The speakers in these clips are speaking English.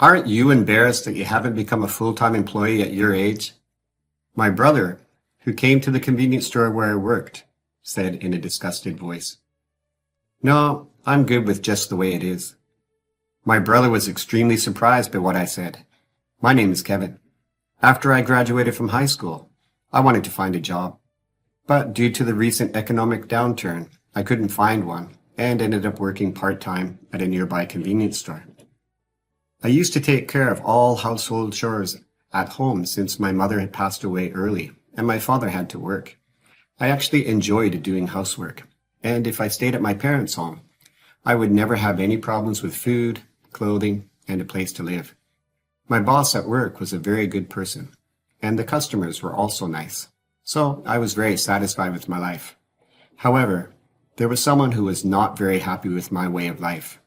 Aren't you embarrassed that you haven't become a full-time employee at your age? My brother, who came to the convenience store where I worked, said in a disgusted voice. No, I'm good with just the way it is. My brother was extremely surprised by what I said. My name is Kevin. After I graduated from high school, I wanted to find a job. But due to the recent economic downturn, I couldn't find one and ended up working part-time at a nearby convenience store. I used to take care of all household chores at home since my mother had passed away early and my father had to work. I actually enjoyed doing housework, and if I stayed at my parents' home, I would never have any problems with food, clothing, and a place to live. My boss at work was a very good person, and the customers were also nice, so I was very satisfied with my life. However, there was someone who was not very happy with my way of life.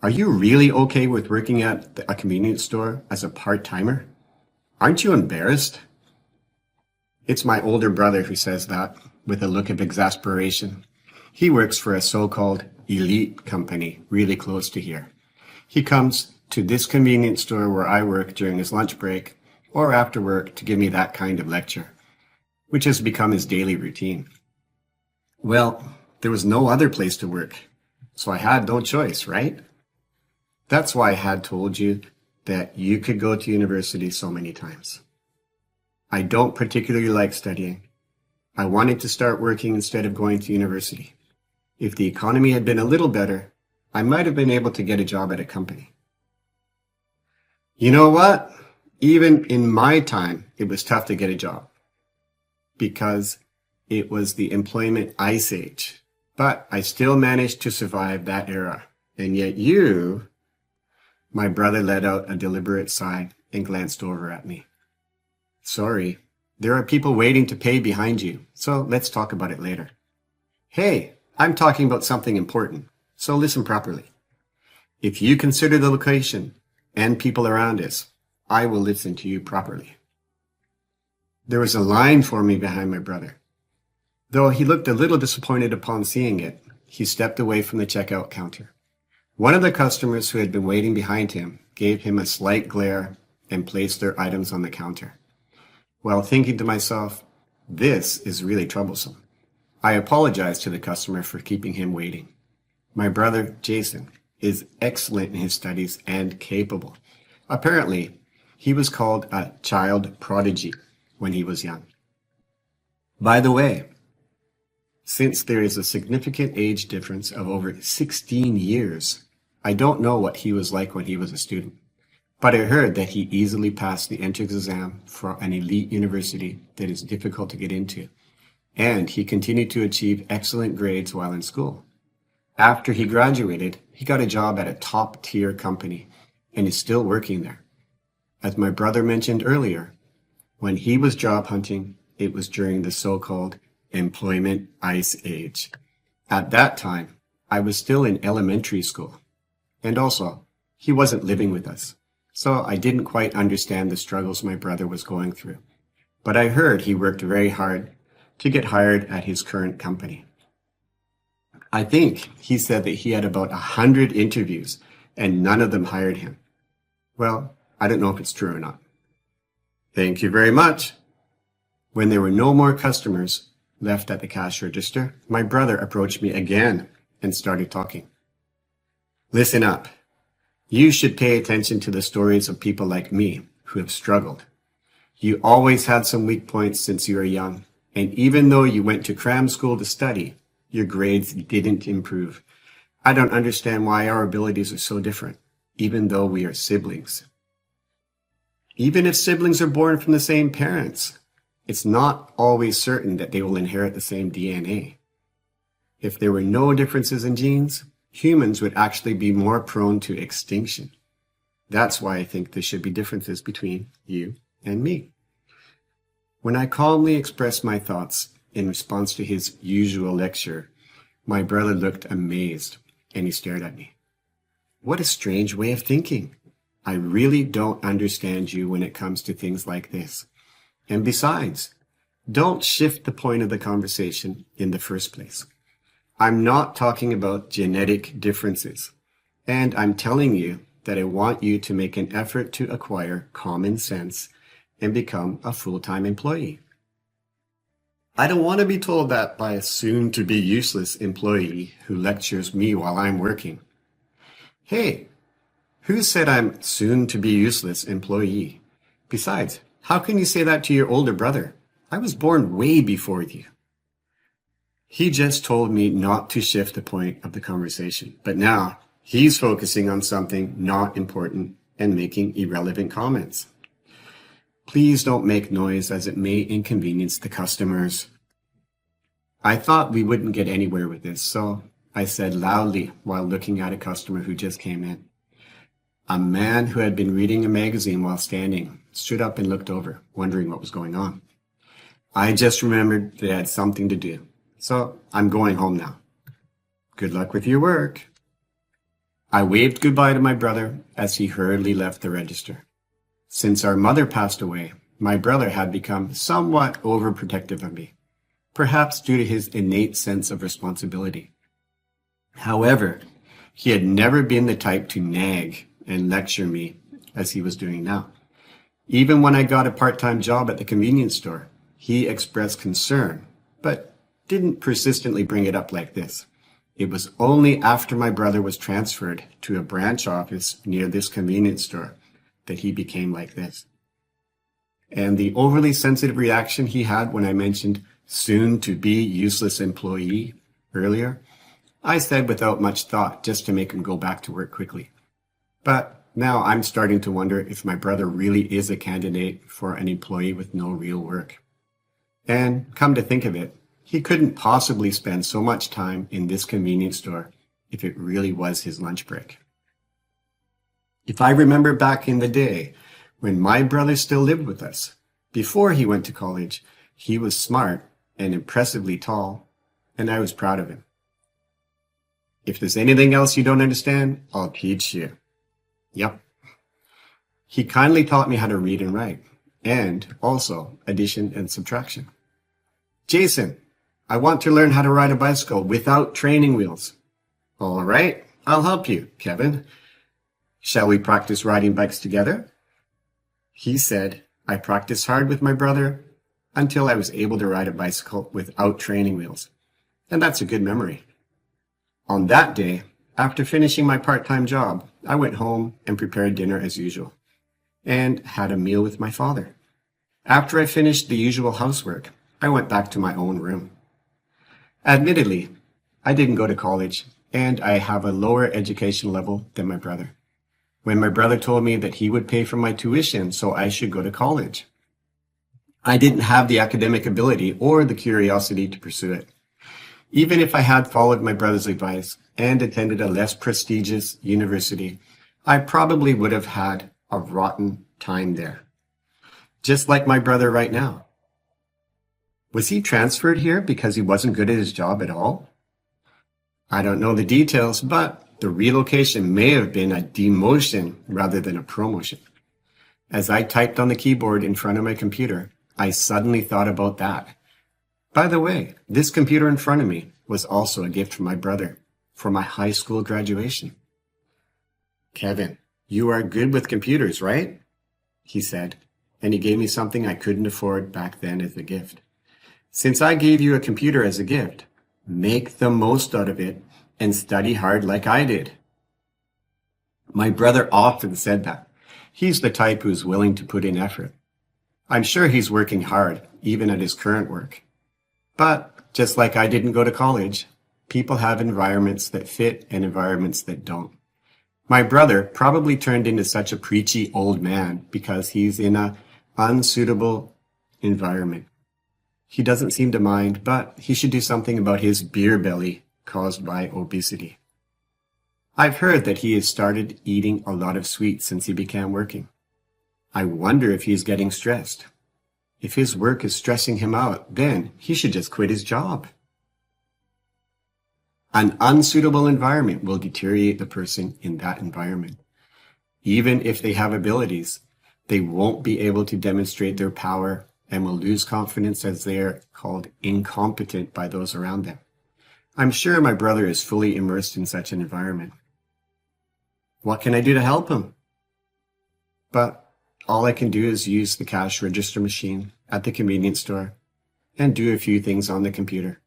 Are you really okay with working at a convenience store as a part-timer? Aren't you embarrassed? It's my older brother who says that, with a look of exasperation. He works for a so-called elite company really close to here. He comes to this convenience store where I work during his lunch break or after work to give me that kind of lecture, which has become his daily routine. Well, there was no other place to work, so I had no choice, right? That's why I had told you that you could go to university so many times. I don't particularly like studying. I wanted to start working instead of going to university. If the economy had been a little better, I might have been able to get a job at a company. You know what? Even in my time, it was tough to get a job because it was the employment ice age. But I still managed to survive that era. And yet you... My brother let out a deliberate sigh and glanced over at me. Sorry, there are people waiting to pay behind you, so let's talk about it later. Hey, I'm talking about something important, so listen properly. If you consider the location and people around us, I will listen to you properly. There was a line forming behind my brother. Though he looked a little disappointed upon seeing it, he stepped away from the checkout counter. One of the customers who had been waiting behind him gave him a slight glare and placed their items on the counter. While thinking to myself, this is really troublesome, I apologized to the customer for keeping him waiting. My brother, Jason, is excellent in his studies and capable. Apparently, he was called a child prodigy when he was young. By the way, since there is a significant age difference of over 16 years, I don't know what he was like when he was a student, but I heard that he easily passed the entrance exam for an elite university that is difficult to get into, and he continued to achieve excellent grades while in school. After he graduated, he got a job at a top-tier company and is still working there. As my brother mentioned earlier, when he was job hunting, it was during the so-called employment ice age. At that time, I was still in elementary school. And also, he wasn't living with us, so I didn't quite understand the struggles my brother was going through. But I heard he worked very hard to get hired at his current company. I think he said that he had about 100 interviews and none of them hired him. Well, I don't know if it's true or not. Thank you very much. When there were no more customers left at the cash register, my brother approached me again and started talking. Listen up. You should pay attention to the stories of people like me who have struggled. You always had some weak points since you were young, and even though you went to cram school to study, your grades didn't improve. I don't understand why our abilities are so different, even though we are siblings. Even if siblings are born from the same parents, it's not always certain that they will inherit the same DNA. If there were no differences in genes, humans would actually be more prone to extinction. That's why I think there should be differences between you and me. When I calmly expressed my thoughts in response to his usual lecture, my brother looked amazed and he stared at me. What a strange way of thinking. I really don't understand you when it comes to things like this. And besides, don't shift the point of the conversation in the first place. I'm not talking about genetic differences. And I'm telling you that I want you to make an effort to acquire common sense and become a full-time employee. I don't want to be told that by a soon-to-be useless employee who lectures me while I'm working. Hey, who said I'm soon-to-be useless employee? Besides, how can you say that to your older brother? I was born way before you. He just told me not to shift the point of the conversation, but now he's focusing on something not important and making irrelevant comments. Please don't make noise as it may inconvenience the customers. I thought we wouldn't get anywhere with this, so I said loudly while looking at a customer who just came in. A man who had been reading a magazine while standing stood up and looked over, wondering what was going on. I just remembered they had something to do, so I'm going home now. Good luck with your work. I waved goodbye to my brother as he hurriedly left the register. Since our mother passed away, my brother had become somewhat overprotective of me, perhaps due to his innate sense of responsibility. However, he had never been the type to nag and lecture me as he was doing now. Even when I got a part-time job at the convenience store, he expressed concern, but didn't persistently bring it up like this. It was only after my brother was transferred to a branch office near this convenience store that he became like this. And the overly sensitive reaction he had when I mentioned soon-to-be useless employee earlier, I said without much thought just to make him go back to work quickly. But now I'm starting to wonder if my brother really is a candidate for an employee with no real work. And come to think of it, he couldn't possibly spend so much time in this convenience store if it really was his lunch break. If I remember back in the day when my brother still lived with us, before he went to college, he was smart and impressively tall, and I was proud of him. If there's anything else you don't understand, I'll teach you. Yep. He kindly taught me how to read and write, and also addition and subtraction. Jason, I want to learn how to ride a bicycle without training wheels. All right, I'll help you, Kevin. Shall we practice riding bikes together? He said, I practiced hard with my brother until I was able to ride a bicycle without training wheels. And that's a good memory. On that day, after finishing my part-time job, I went home and prepared dinner as usual and had a meal with my father. After I finished the usual housework, I went back to my own room. Admittedly, I didn't go to college and I have a lower education level than my brother. When my brother told me that he would pay for my tuition so I should go to college, I didn't have the academic ability or the curiosity to pursue it. Even if I had followed my brother's advice and attended a less prestigious university, I probably would have had a rotten time there. Just like my brother right now. Was he transferred here because he wasn't good at his job at all? I don't know the details, but the relocation may have been a demotion rather than a promotion. As I typed on the keyboard in front of my computer, I suddenly thought about that. By the way, this computer in front of me was also a gift from my brother for my high school graduation. Kevin, you are good with computers, right? He said, and he gave me something I couldn't afford back then as a gift. Since I gave you a computer as a gift, make the most out of it and study hard like I did. My brother often said that. He's the type who's willing to put in effort. I'm sure he's working hard, even at his current work. But just like I didn't go to college, people have environments that fit and environments that don't. My brother probably turned into such a preachy old man because he's in an unsuitable environment. He doesn't seem to mind, but he should do something about his beer belly caused by obesity. I've heard that he has started eating a lot of sweets since he began working. I wonder if he's getting stressed. If his work is stressing him out, then he should just quit his job. An unsuitable environment will deteriorate the person in that environment. Even if they have abilities, they won't be able to demonstrate their power and will lose confidence as they are called incompetent by those around them. I'm sure my brother is fully immersed in such an environment. What can I do to help him? But all I can do is use the cash register machine at the convenience store and do a few things on the computer.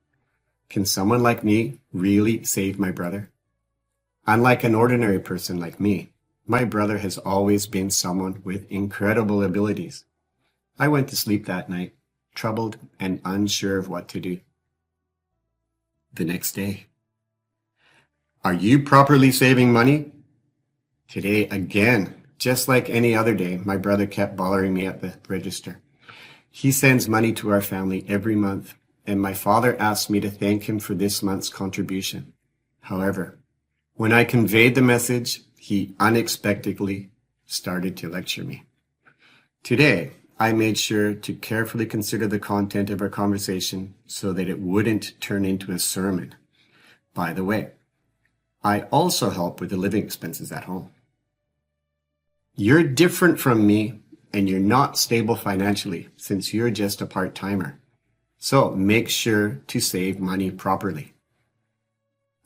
Can someone like me really save my brother? Unlike an ordinary person like me, my brother has always been someone with incredible abilities. I went to sleep that night, troubled and unsure of what to do. The next day. Are you properly saving money? Today again, just like any other day, my brother kept bothering me at the register. He sends money to our family every month, and my father asked me to thank him for this month's contribution. However, when I conveyed the message, he unexpectedly started to lecture me. Today, I made sure to carefully consider the content of our conversation so that it wouldn't turn into a sermon. By the way, I also help with the living expenses at home. You're different from me, and you're not stable financially since you're just a part-timer. So make sure to save money properly.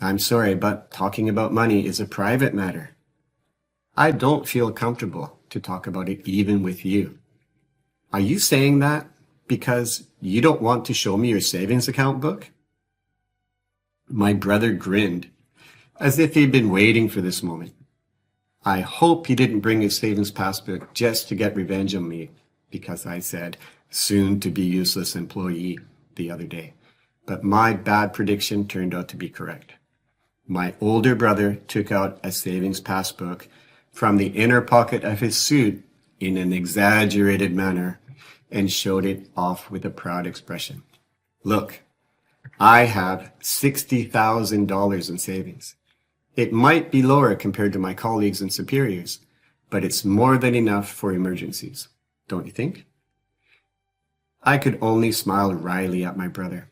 I'm sorry, but talking about money is a private matter. I don't feel comfortable to talk about it even with you. Are you saying that because you don't want to show me your savings account book? My brother grinned, as if he'd been waiting for this moment. I hope he didn't bring his savings passbook just to get revenge on me because I said soon to be useless employee the other day. But my bad prediction turned out to be correct. My older brother took out a savings passbook from the inner pocket of his suit in an exaggerated manner and showed it off with a proud expression. Look, I have $60,000 in savings. It might be lower compared to my colleagues and superiors, but it's more than enough for emergencies, don't you think? I could only smile wryly at my brother,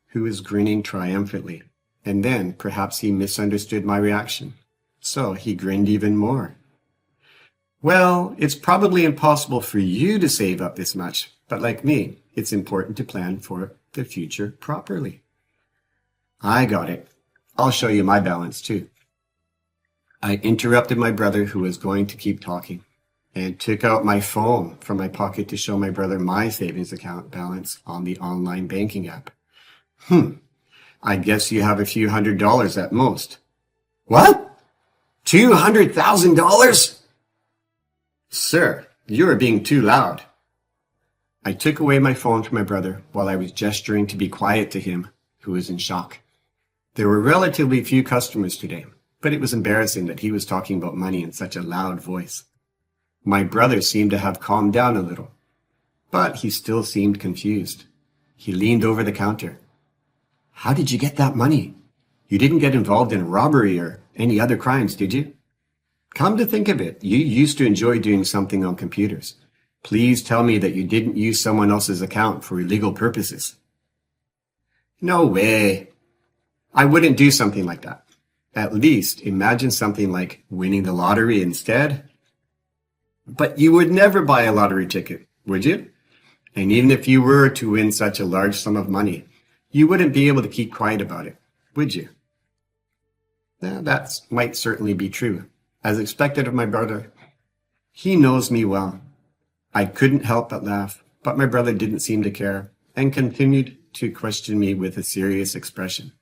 who was grinning triumphantly, and then perhaps he misunderstood my reaction, so he grinned even more. Well, it's probably impossible for you to save up this much, but like me, it's important to plan for the future properly. I got it. I'll show you my balance too. I interrupted my brother, who was going to keep talking, and took out my phone from my pocket to show my brother my savings account balance on the online banking app. I guess you have a few $100s at most. What? $200,000? Sir, you are being too loud. I took away my phone from my brother while I was gesturing to be quiet to him, who was in shock. There were relatively few customers today, but it was embarrassing that he was talking about money in such a loud voice. My brother seemed to have calmed down a little, but he still seemed confused. He leaned over the counter. How did you get that money? You didn't get involved in a robbery or any other crimes, did you? Come to think of it, you used to enjoy doing something on computers. Please tell me that you didn't use someone else's account for illegal purposes. No way. I wouldn't do something like that. At least imagine something like winning the lottery instead. But you would never buy a lottery ticket, would you? And even if you were to win such a large sum of money, you wouldn't be able to keep quiet about it, would you? Now, that might certainly be true, as expected of my brother. He knows me well. I couldn't help but laugh, but my brother didn't seem to care and continued to question me with a serious expression.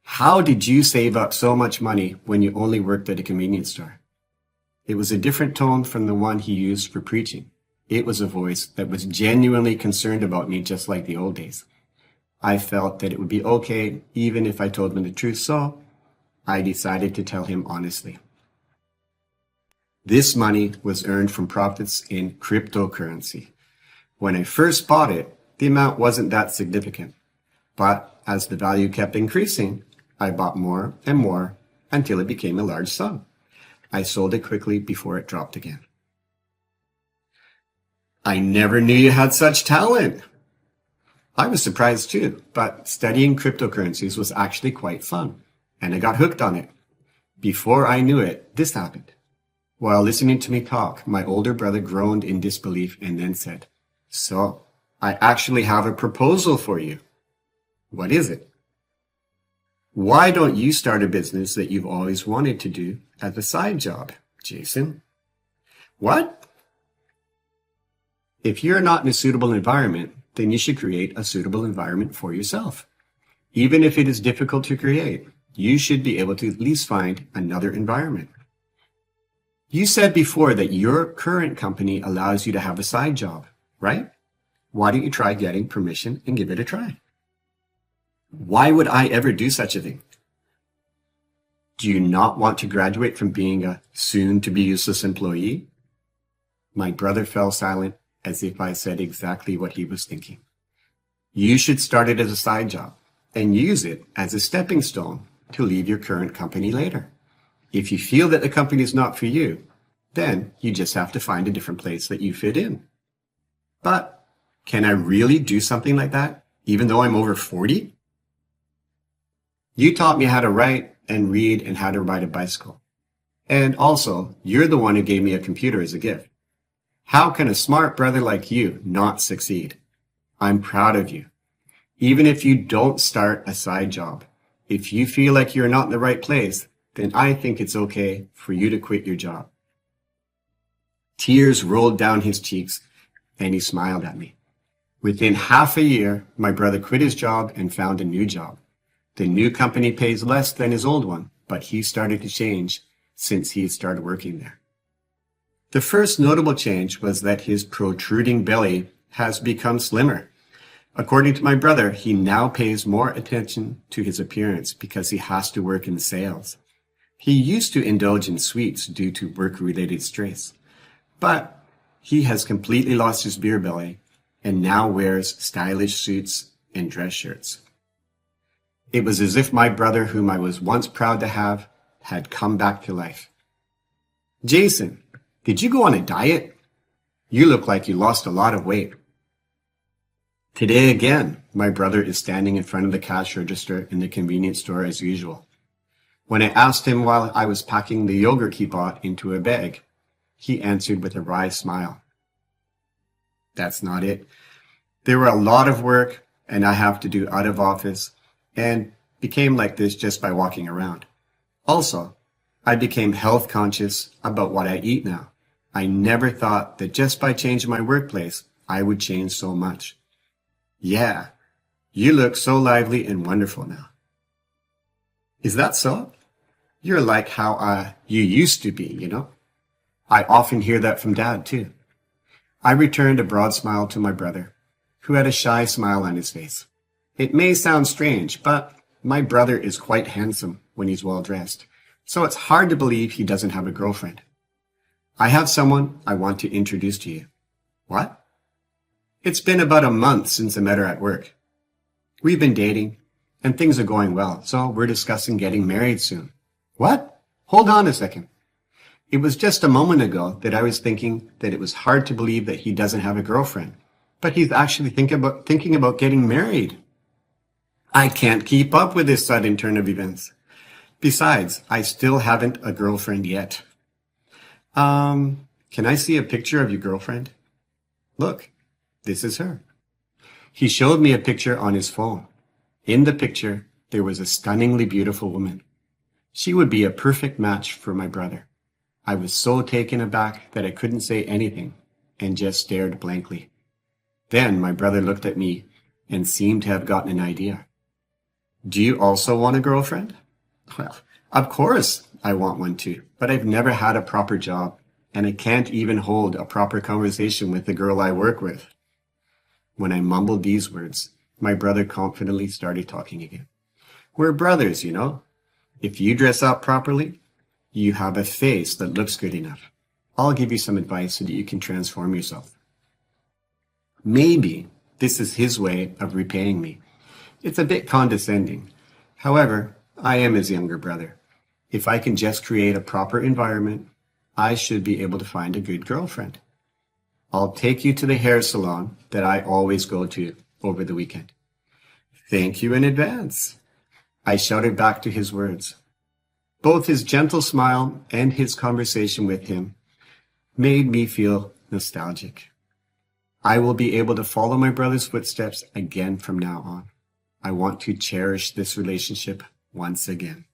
How did you save up so much money when you only worked at a convenience store? It was a different tone from the one he used for preaching. It was a voice that was genuinely concerned about me, just like the old days. I felt that it would be okay even if I told him the truth, so I decided to tell him honestly. This money was earned from profits in cryptocurrency. When I first bought it, the amount wasn't that significant. But as the value kept increasing, I bought more and more until it became a large sum. I sold it quickly before it dropped again. I never knew you had such talent. I was surprised too, but studying cryptocurrencies was actually quite fun, and I got hooked on it. Before I knew it, this happened. While listening to me talk, my older brother groaned in disbelief and then said, So, I actually have a proposal for you. What is it? Why don't you start a business that you've always wanted to do as a side job, Jason? What? If you're not in a suitable environment, then you should create a suitable environment for yourself. Even if it is difficult to create, you should be able to at least find another environment. You said before that your current company allows you to have a side job, right? Why don't you try getting permission and give it a try? Why would I ever do such a thing? Do you not want to graduate from being a soon-to-be useless employee? My brother fell silent as if I said exactly what he was thinking. You should start it as a side job and use it as a stepping stone to leave your current company later. If you feel that the company is not for you, then you just have to find a different place that you fit in. But can I really do something like that, even though I'm over 40? You taught me how to write and read and how to ride a bicycle. And also, you're the one who gave me a computer as a gift. How can a smart brother like you not succeed? I'm proud of you. Even if you don't start a side job, if you feel like you're not in the right place, then I think it's okay for you to quit your job. Tears rolled down his cheeks and he smiled at me. Within half a year, my brother quit his job and found a new job. The new company pays less than his old one, but he started to change since he started working there. The first notable change was that his protruding belly has become slimmer. According to my brother, he now pays more attention to his appearance because he has to work in sales. He used to indulge in sweets due to work-related stress, but he has completely lost his beer belly and now wears stylish suits and dress shirts. It was as if my brother, whom I was once proud to have, had come back to life. Jason, did you go on a diet? You look like you lost a lot of weight. Today again, my brother is standing in front of the cash register in the convenience store as usual. When I asked him while I was packing the yogurt he bought into a bag, he answered with a wry smile. That's not it. There were a lot of work and I have to do out of office and became like this just by walking around. Also, I became health conscious about what I eat now. I never thought that just by changing my workplace, I would change so much. Yeah, you look so lively and wonderful now. Is that so? You're like how you used to be, you know? I often hear that from Dad, too. I returned a broad smile to my brother, who had a shy smile on his face. It may sound strange, but my brother is quite handsome when he's well dressed, so it's hard to believe he doesn't have a girlfriend. I have someone I want to introduce to you. What? It's been about a month since I met her at work. We've been dating, and things are going well, so we're discussing getting married soon. What? Hold on a second. It was just a moment ago that I was thinking that it was hard to believe that he doesn't have a girlfriend, but he's actually thinking about getting married. I can't keep up with this sudden turn of events. Besides, I still haven't a girlfriend yet. Can I see a picture of your girlfriend? Look, this is her. He showed me a picture on his phone. In the picture, there was a stunningly beautiful woman. She would be a perfect match for my brother. I was so taken aback that I couldn't say anything and just stared blankly. Then my brother looked at me and seemed to have gotten an idea. Do you also want a girlfriend? Well, of course I want one too, but I've never had a proper job, and I can't even hold a proper conversation with the girl I work with. When I mumbled these words, my brother confidently started talking again. We're brothers, you know. If you dress up properly, you have a face that looks good enough. I'll give you some advice so that you can transform yourself. Maybe this is his way of repaying me. It's a bit condescending. However, I am his younger brother. If I can just create a proper environment, I should be able to find a good girlfriend. I'll take you to the hair salon that I always go to over the weekend. Thank you in advance. I shouted back to his words. Both his gentle smile and his conversation with him made me feel nostalgic. I will be able to follow my brother's footsteps again from now on. I want to cherish this relationship once again.